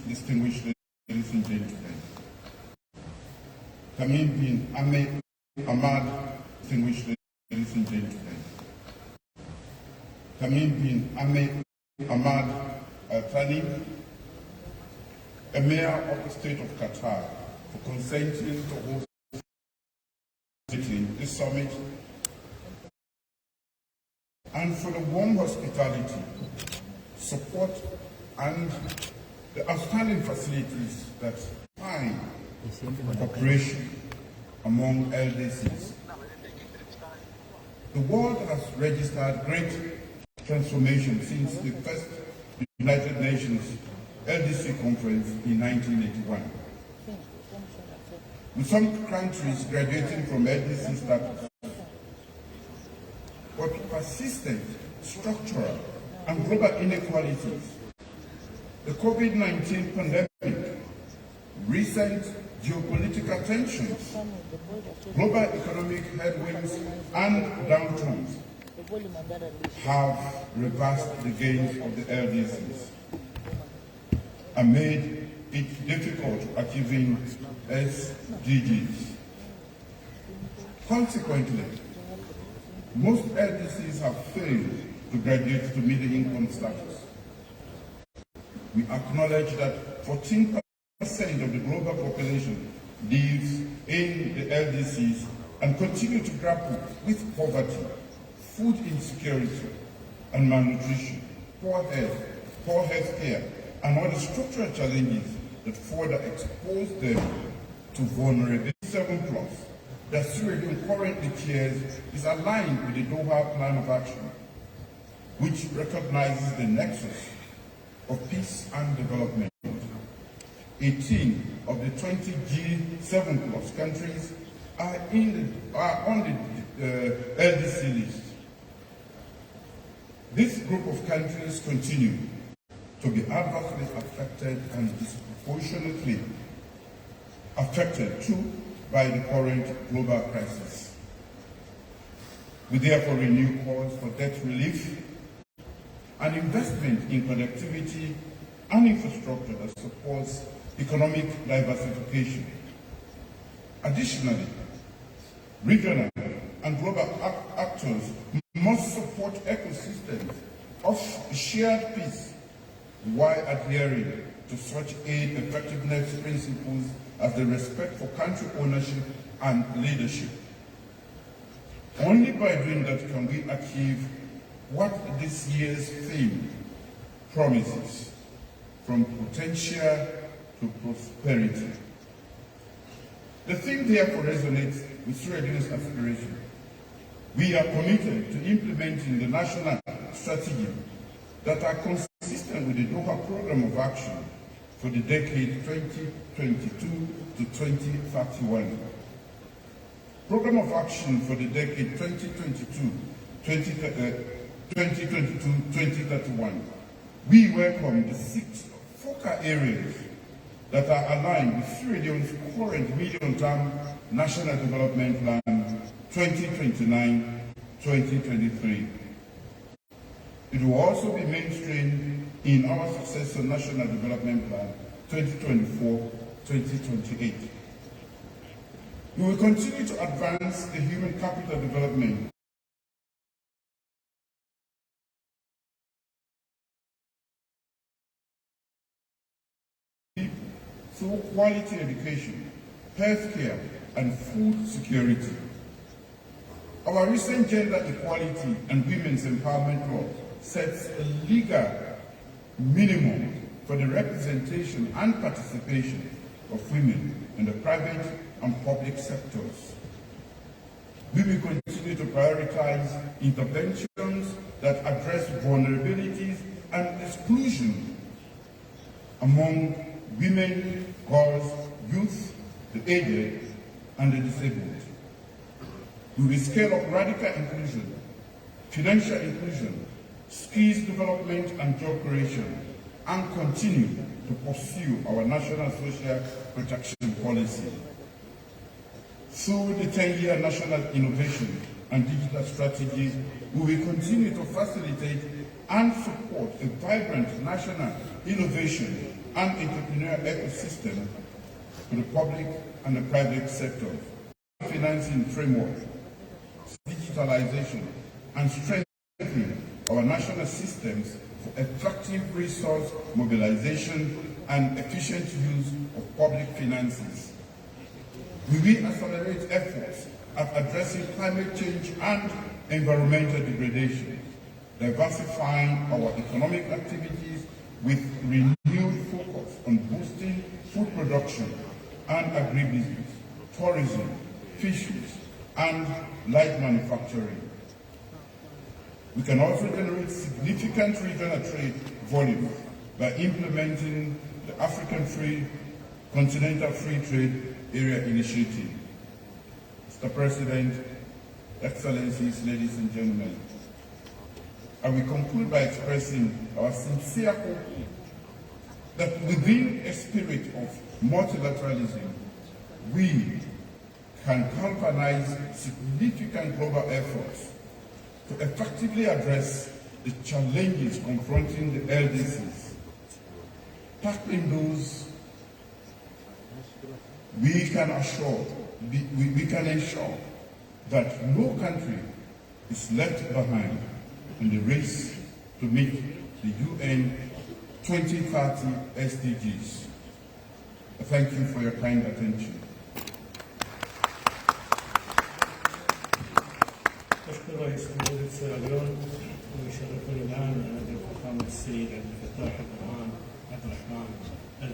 distinguished ladies and gentlemen. Kamim bin Ahmad, distinguished ladies and gentlemen. Kamim bin Ahmad Al-Thani, Emir of the State of Qatar, for consenting to host this summit and for the warm hospitality, support, and the outstanding facilities that find cooperation among LDCs. The world has registered great transformation since the first United Nations LDC conference in 1981. With some countries graduating from LDC status, but persistent structural and global inequalities, the COVID-19 pandemic, recent geopolitical tensions, global economic headwinds and downturns have reversed the gains of the LDCs and made it difficult achieving SDGs. Consequently, most LDCs have failed to graduate to middle income status. We acknowledge that 14% of the global population lives in the LDCs and continue to grapple with poverty, food insecurity and malnutrition, poor health care, and other structural challenges that further expose them to vulnerability. 7+ that Sierra Leone currently chairs is aligned with the Doha Plan of Action, which recognizes the nexus of peace and development. 18 of the 20 G7+ countries are on the LDC list. This group of countries continue to be adversely affected and disproportionately affected too by the current global crisis. We therefore renew calls for debt relief and investment in connectivity and infrastructure that supports economic diversification. Additionally, regional and global actors must support ecosystems of shared peace while adhering to such aid effectiveness principles as the respect for country ownership and leadership. Only by doing that can we achieve what this year's theme promises, from potential to prosperity. The theme therefore resonates with Sierra Leone's aspiration. We are committed to implementing the national strategy that are consistent with the Doha Program of Action for the decade 2022 to 2031. Program of Action for the decade 2022-2031. We welcome the 6 focal areas that are aligned with Sierra Leone's current medium-term National Development Plan 2029-2023. It will also be mainstreamed in our successor National Development Plan 2024-2028. We will continue to advance the human capital development through quality education, healthcare, and food security. Our recent gender equality and women's empowerment law sets a legal minimum for the representation and participation of women in the private and public sectors. We will continue to prioritize interventions that address vulnerabilities and exclusion among women, girls, youth, the aged, and the disabled. We will scale up radical inclusion, financial inclusion, skills development and job creation, and continue to pursue our national social protection policy. Through the 10-year National Innovation and Digital Strategies, we will continue to facilitate and support a vibrant national innovation and entrepreneurial ecosystem to the public and the private sector, financing framework, digitalization, and strengthening our national systems for effective resource mobilization and efficient use of public finances. We will accelerate efforts at addressing climate change and environmental degradation, diversifying our economic activities with renewed focus on boosting food production and agribusiness, tourism, fisheries, and light manufacturing. We can also generate significant regional trade volume by implementing the African Continental Free Trade Area Initiative. Mr. President, Excellencies, ladies and gentlemen, I will conclude by expressing our sincere hope that within a spirit of multilateralism, we can galvanize significant global efforts to effectively address the challenges confronting the LDCs. Tackling those, we can ensure that no country is left behind in the race to meet the UN 2030 SDGs. I thank you for your kind attention. أشكر رئيس جمهورية سيراليون ويشرفني الآن أن أدعو فخامة السيد عبد الفتاح البرهان عبد الرحمن